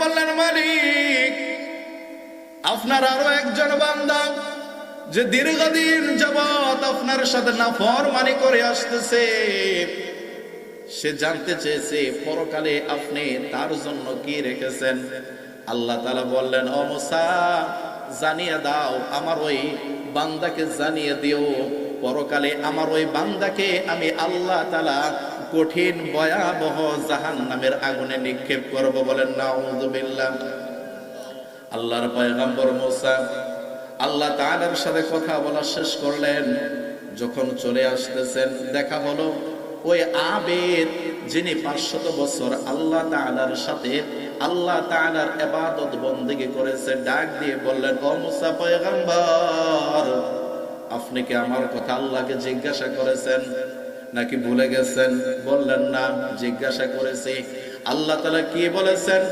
বললেন, মালিক, আপনার আরো একজন বান্দা যে দীর্ঘদিন যাবত আপনার সাথে নাফরমানি করে আসতেছে, সে জানতে চেয়েছে পরকালে আপনি তার জন্য কি রেখেছেন। আল্লাহ তাআলা বললেন, ও মুসা, জানিয়ে দাও, আমার ওই বান্দাকে জানিয়ে দিও, পরকালে আমার ওই বান্দাকে আমি আল্লাহ তাআলা কঠিন ভয়াবহ জাহান্নামের আগুনে নিক্ষেপ করব। বলেন নাউযুবিল্লাহ। আল্লাহর পয়গম্বর মুসা আল্লাহ তাআলার সাথে কথা বলা শেষ করলেন। যখন চলে আসতেছেন, দেখা হলো ওই আবেদ, যিনি 500 বছর আল্লাহ তাআলার সাথে আল্লাহ তাআলার ইবাদত বন্দেগী করেছে, ডাক দিয়ে বললেন, ও মুসা পয়গম্বর, আপনি কি আমার কথা আল্লাহকে জিজ্ঞাসা করেছেন নাকি ভুলে গেছেন? বললেন, না, জিজ্ঞাসা করেছি। আল্লাহ তাআলা কি বলেছেন?